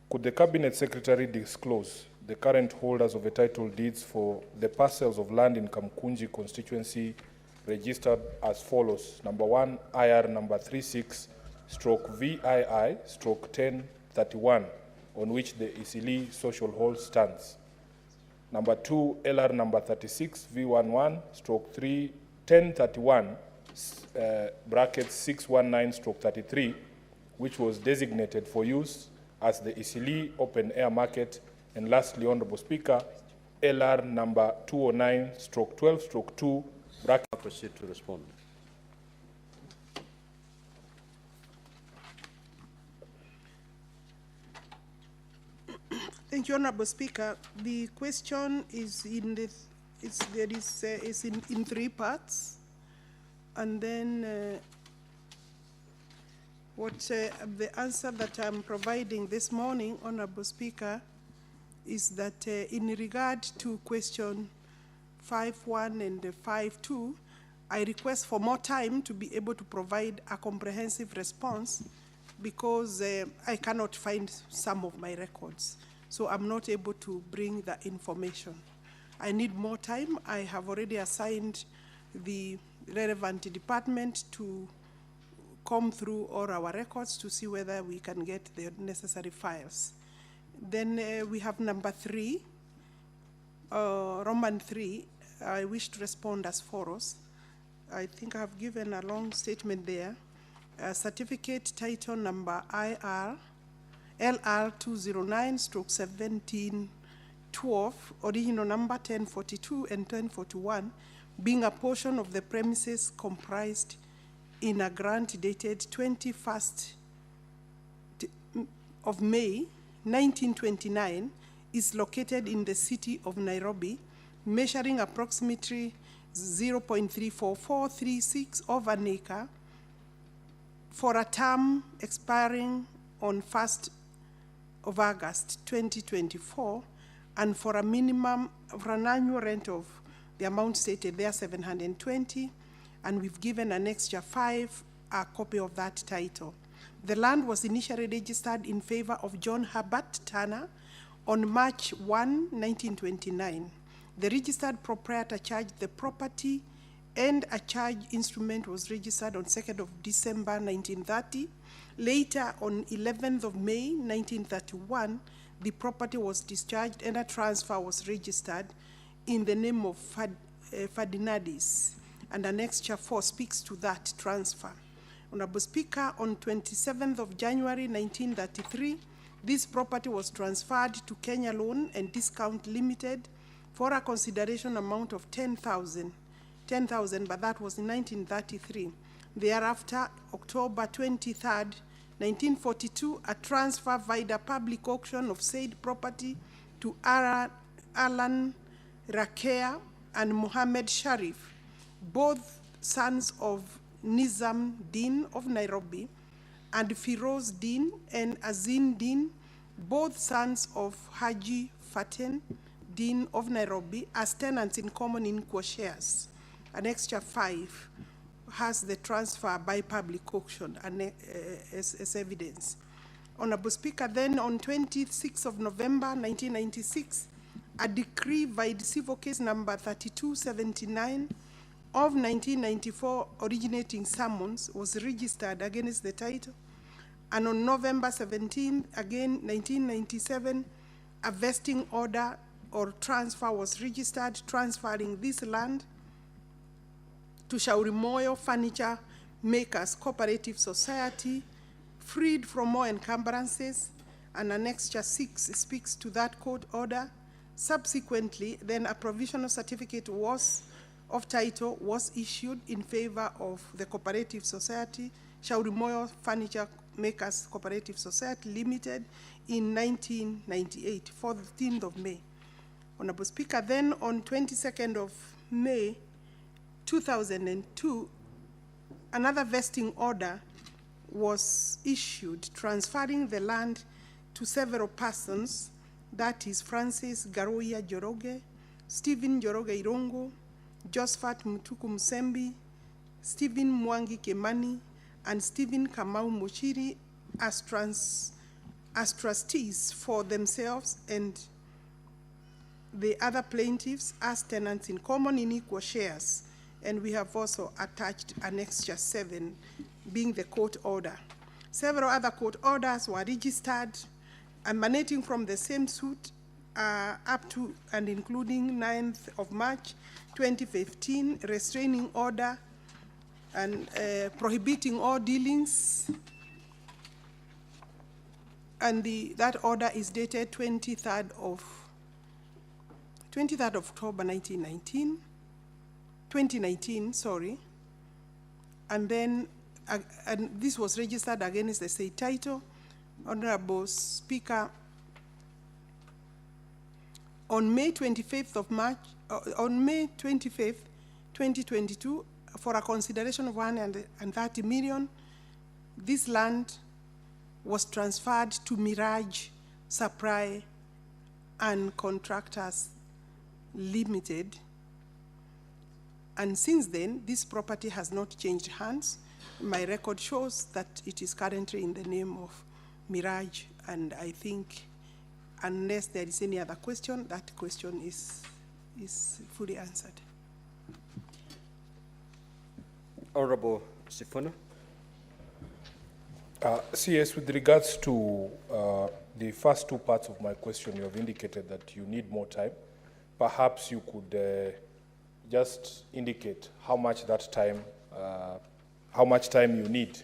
Could the Cabinet Secretary disclose the current holders of the title deeds for the parcels of land in Kamkunji constituency registered as follows? Number 1, IR number 36/VII/1031, on which the Esatleigh Social Hall stands. Number 2, LR number 36/V11/1031, brackets 619/33, which was designated for use as the Esatleigh Open Air Market. And lastly, Honorable Speaker, LR number 209/12/2, bracket. Proceed to respond. Thank you, Honorable Speaker. The question is in three parts, and then the answer that I'm providing this morning, Honorable Speaker, is that in regard to question 5.1 and 5.2, I request for more time to be able to provide a comprehensive response because I cannot find some of my records. So I'm not able to bring the information. I need more time. I have already assigned the relevant department to comb through all our records to see whether we can get the necessary files. Then we have number 3, Roman 3. I wish to respond as follows. I think I have given a long statement there. Certificate title number IR LR 209/1712, original number 1042 and 1041, being a portion of the premises comprised in a grant dated 21st of May 1929, is located in the city of Nairobi, measuring approximately 0.34436 of an acre, for a term expiring on 1st of August 2024, and for an annual rent of the amount stated there, 720, and we've given an extra 5 a copy of that title. The land was initially registered in favor of John Herbert Turner on March 1, 1929. The registered proprietor charged the property, and a charge instrument was registered on 2nd of December 1930. Later, on 11th of May 1931, the property was discharged and a transfer was registered in the name of Ferdinandis, and an extra 4 speaks to that transfer. Honorable Speaker, on 27th of January 1933, this property was transferred to Kenya Loan and Discount Limited for a consideration amount of 10,000, but that was in 1933. Thereafter, October 23rd, 1942, a transfer via the public auction of said property to Alan Rakea and Mohammed Sharif, both sons of Nizam Din of Nairobi, and Firoz Din and Azin Din, both sons of Haji Faten Din of Nairobi, as tenants in common in shares. An extra 5 has the transfer by public auction and as evidence. Honorable Speaker, then on 26th of November 1996, a decree by the civil case number 3279 of 1994 originating summons was registered against the title, and on November 17th, again 1997, a vesting order or transfer was registered transferring this land to Shauri Moyo Furniture Makers Cooperative Society, freed from all encumbrances, and an extra 6 speaks to that court order. Subsequently, then a provisional certificate of title was issued in favor of the Cooperative Society, Shauri Moyo Furniture Makers Cooperative Society Limited, in 1998, 14th of May. Honorable Speaker, then on 22nd of May 2002, another vesting order was issued transferring the land to several persons, that is Francis Garoya Joroge, Stephen Joroge Irongo, Josephat Mutuku Musembi, Stephen Mwangi Kemani, and Stephen Kamau Mochiri, as as trustees for themselves and the other plaintiffs as tenants in common in equal shares. And we have also attached Annexure 7, being the court order. Several other court orders were registered, emanating from the same suit up to and including 9th of March 2015, restraining order and prohibiting all dealings. And that order is dated 23rd of October 2019, sorry. And then, and this was registered against the said title. Honorable Speaker, on May 25th of March, on May 25th, 2022, for a consideration of 130 million, this land was transferred to Mirage Supply and Contractors Limited. And since then, this property has not changed hands. My record shows that it is currently in the name of Mirage, and I think unless there is any other question, that question is fully answered. Honorable Sifuna. CS, with regards to the first two parts of my question, you have indicated that you need more time. Perhaps you could just indicate how much time you need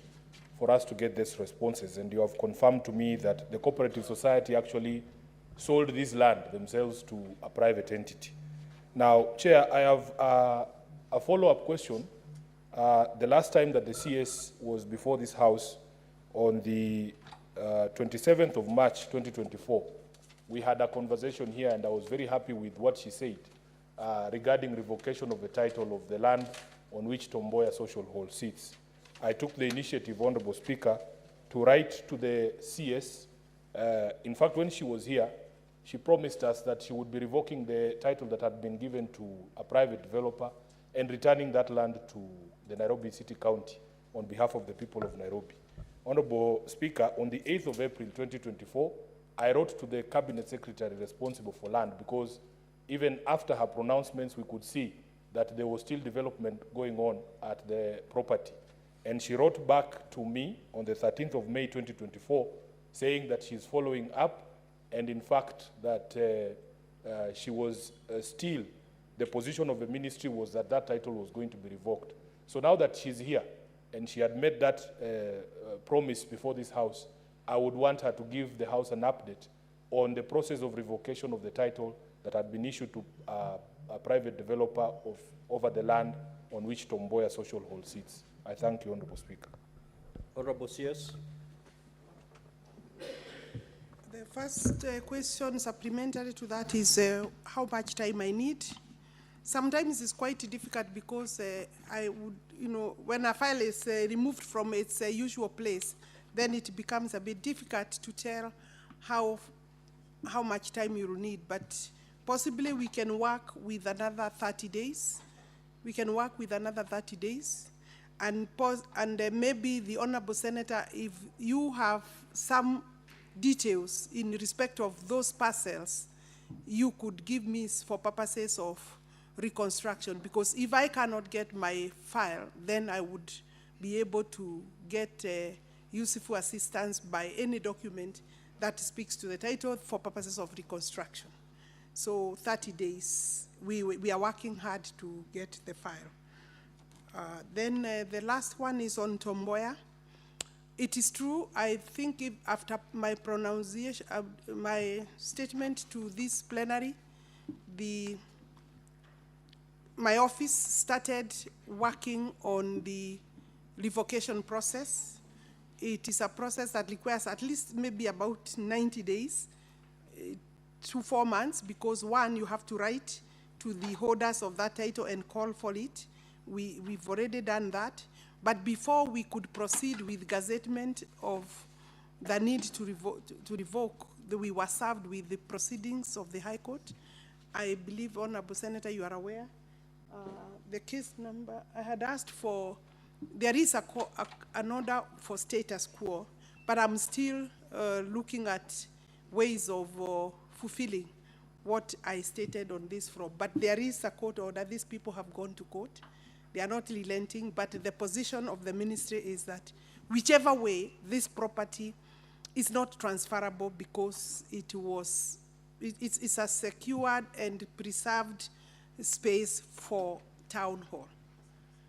for us to get these responses. And you have confirmed to me that the cooperative society actually sold this land themselves to a private entity. Now, Chair, I have a follow-up question. The last time that the CS was before this House, on the 27th of March 2024, we had a conversation here, and I was very happy with what she said regarding revocation of the title of the land on which Tomboya Social Hall sits. I took the initiative, Honorable Speaker, to write to the CS. In fact, when she was here, she promised us that she would be revoking the title that had been given to a private developer and returning that land to the Nairobi City County on behalf of the people of Nairobi. Honorable Speaker, on the 8th of April 2024, I wrote to the Cabinet Secretary responsible for land, because even after her pronouncements, we could see that there was still development going on at the property. And she wrote back to me on the 13th of May 2024, saying that she's following up, and in fact that she was still, the position of the ministry was that that title was going to be revoked. So now that she's here, and she had made that promise before this House, I would want her to give the House an update on the process of revocation of the title that had been issued to a private developer over the land on which Tomboya Social Hall sits. I thank you, Honorable Speaker. Honorable CS. The first question supplementary to that is how much time I need. Sometimes it's quite difficult because I would, when a file is removed from its usual place, then it becomes a bit difficult to tell how much time you will need. But possibly we can work with another 30 days. And maybe the Honorable Senator, if you have some details in respect of those parcels, you could give me for purposes of reconstruction, because if I cannot get my file, then I would be able to get useful assistance by any document that speaks to the title for purposes of reconstruction. So 30 days, we are working hard to get the file. Then the last one is on Tomboya. It is true, I think after my pronunciation, my statement to this plenary, my office started working on the revocation process. It is a process that requires at least maybe about 90 days to 4 months, because one, you have to write to the holders of that title and call for it. We've already done that. But before we could proceed with gazettement of the need to revoke, we were served with the proceedings of the High Court. I believe, Honorable Senator, you are aware. The case number, I had asked for, there is an order for status quo, but I'm still looking at ways of fulfilling what I stated on this floor. But there is a court order. These people have gone to court. They are not relenting, but the position of the ministry is that whichever way, this property is not transferable because it's a secured and preserved space for town hall.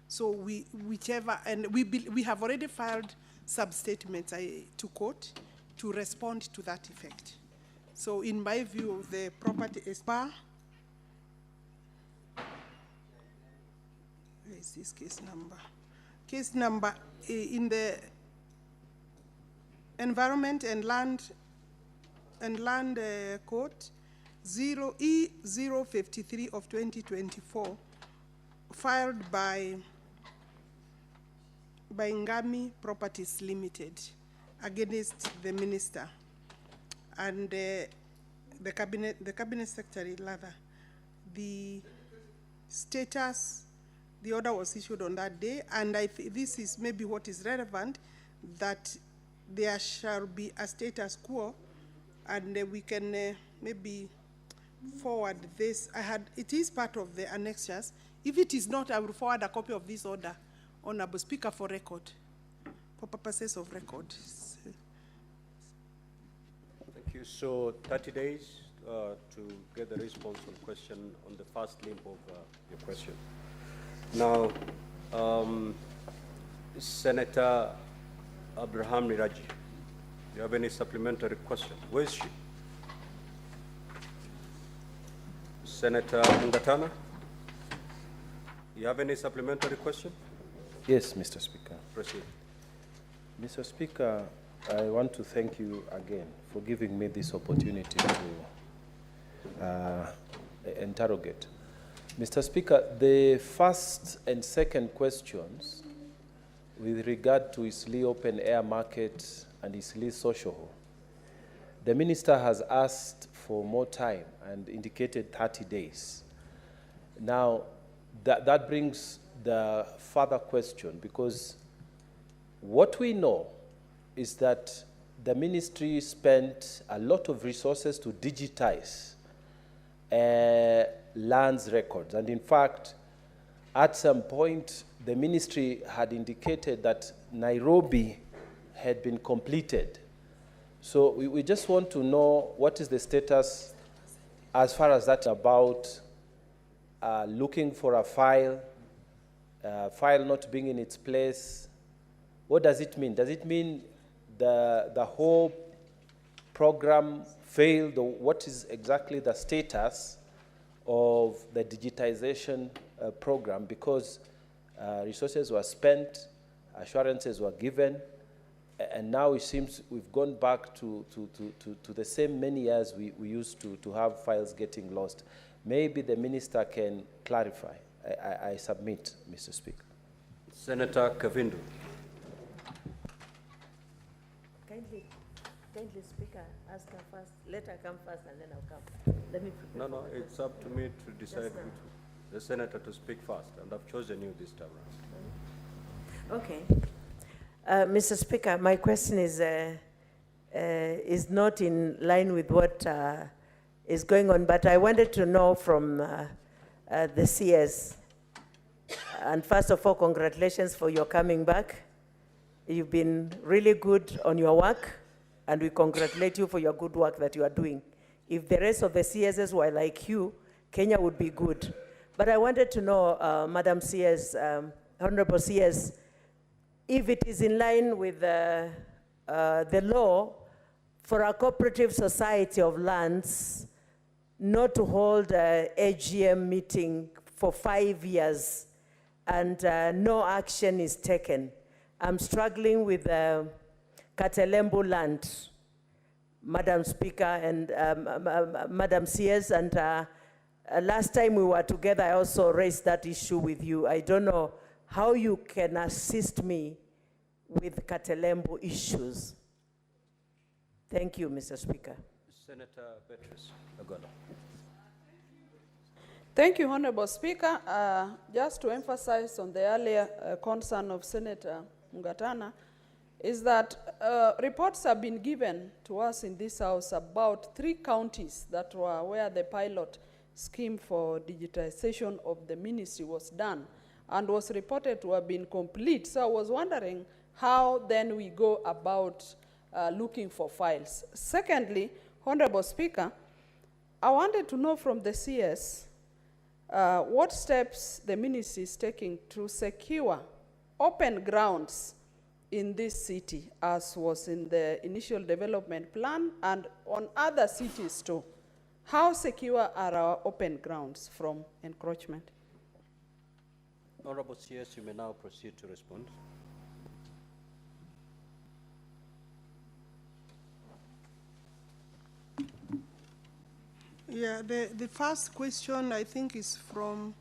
So whichever, and we have already filed sub-statements to court to respond to that effect. So in my view, the property is bar. Where is this case number? Case number in the Environment and Land Court 0E053 of 2024, filed by Ngami Properties Limited against the minister and the cabinet secretary. Rather, the status, the order was issued on that day, and this is maybe what is relevant, that there shall be a status quo, and we can maybe forward this. It is part of the annexures. If it is not, I will forward a copy of this order, Honorable Speaker, for record, for purposes of record. Thank you. So 30 days to get the response on question on the first limb of your question. Now, Senator Abraham Miraji, do you have any supplementary question? Where is she? Senator Ngatana, you have any supplementary question? Yes, Mr. Speaker. Proceed. Mr. Speaker, I want to thank you again for giving me this opportunity to interrogate. Mr. Speaker, the first and second questions with regard to Esatleigh Open Air Market and Esatleigh Social Hall, the minister has asked for more time and indicated 30 days. Now, that brings the further question, because what we know is that the ministry spent a lot of resources to digitize lands records. And in fact, at some point, the ministry had indicated that Nairobi had been completed. So we just want to know what is the status as far as that about looking for a file not being in its place. What does it mean? Does it mean the whole program failed, or what is exactly the status of the digitization program? Because resources were spent, assurances were given, and now it seems we've gone back to the same many years we used to have files getting lost. Maybe the minister can clarify. I submit, Mr. Speaker. Senator Kavindu. Kindly, Speaker, ask her first. Let her come first, and then I'll come. Let me prepare. No, it's up to me to decide the senator to speak first, and I've chosen you this time around. Okay. Mr. Speaker, my question is not in line with what is going on, but I wanted to know from the CS. And first of all, congratulations for your coming back. You've been really good on your work, and we congratulate you for your good work that you are doing. If the rest of the CSs were like you, Kenya would be good. But I wanted to know, Madam CS, Honorable CS, if it is in line with the law for a cooperative society of lands not to hold an AGM meeting for 5 years and no action is taken. I'm struggling with Katelembu land, Madam Speaker and Madam CS, and last time we were together, I also raised that issue with you. I don't know how you can assist me with Katelembu issues. Thank you, Mr. Speaker. Senator Beatrice Agola. Thank you, Honorable Speaker. Just to emphasize on the earlier concern of Senator Ngatana, is that reports have been given to us in this house about 3 counties that were where the pilot scheme for digitization of the ministry was done and was reported to have been complete. So I was wondering how then we go about looking for files. Secondly, Honorable Speaker, I wanted to know from the CS what steps the ministry is taking to secure open grounds in this city, as was in the initial development plan and on other cities too. How secure are our open grounds from encroachment? Honorable CS, you may now proceed to respond. Yeah, the first question I think is from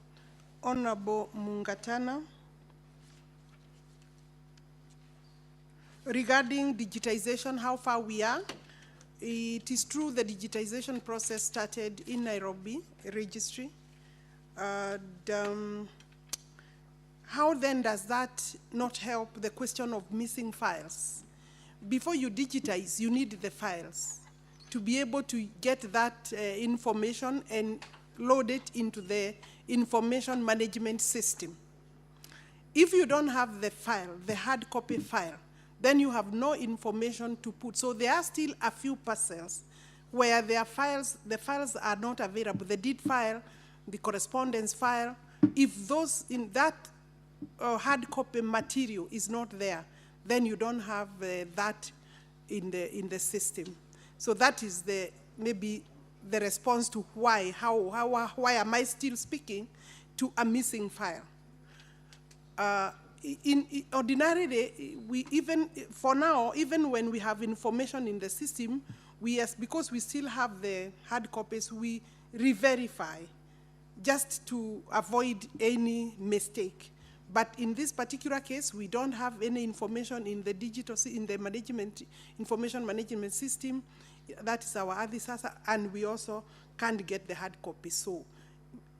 Honorable Mungatana regarding digitization, how far we are. It is true the digitization process started in Nairobi registry. How then does that not help the question of missing files? Before you digitize, you need the files to be able to get that information and load it into the information management system. If you don't have the file, the hard copy file, then you have no information to put. So there are still a few parcels where their files, the files are not available. The deed file, the correspondence file, if those in that hard copy material is not there, then you don't have that in the system. So that is maybe the response to why am I still speaking to a missing file? Ordinarily, for now, even when we have information in the system, because we still have the hard copies, we re-verify just to avoid any mistake. But in this particular case, we don't have any information in the information management system. That is our ADISASA, and we also can't get the hard copy. So,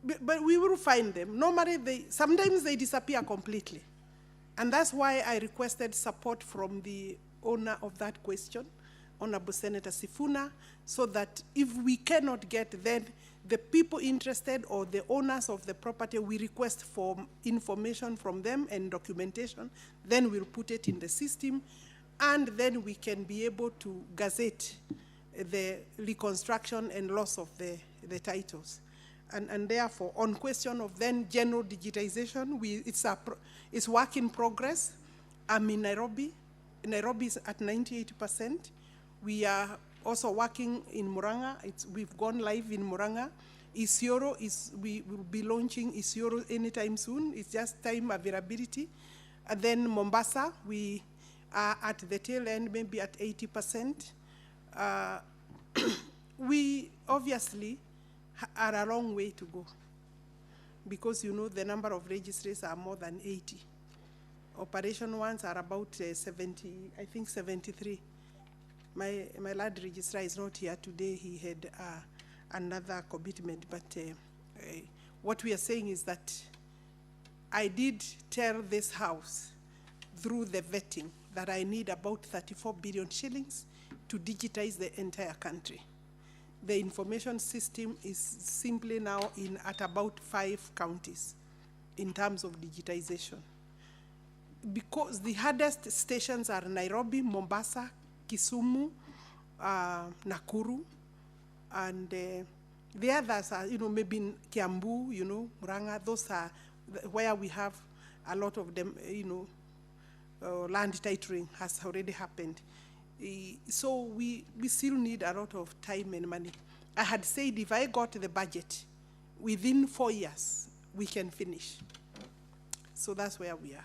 but we will find them. Normally, sometimes they disappear completely. And that's why I requested support from the owner of that question, Honorable Senator Sifuna, so that if we cannot get, then the people interested or the owners of the property, we request for information from them and documentation, then we'll put it in the system, and then we can be able to gazette the reconstruction and loss of the titles. And therefore, on question of then general digitization, it's work in progress. I'm in Nairobi. Nairobi is at 98%. We are also working in Murang'a. We've gone live in Murang'a. Isiolo we will be launching Isiolo anytime soon. It's just time availability. And then Mombasa, we are at the tail end, maybe at 80%. We obviously are a long way to go, because you know the number of registries are more than 80. Operation ones are about 70, I think 73. My lad registrar is not here today. He had another commitment, but what we are saying is that I did tell this house through the vetting that I need about 34 billion shillings to digitize the entire country. The information system is simply now at about 5 counties in terms of digitization. Because the hardest stations are Nairobi, Mombasa, Kisumu, Nakuru, and the others are, maybe in Kiambu, Murang'a. Those are where we have a lot of them, land titling has already happened. So we still need a lot of time and money. I had said if I got the budget, within 4 years, we can finish. So that's where we are.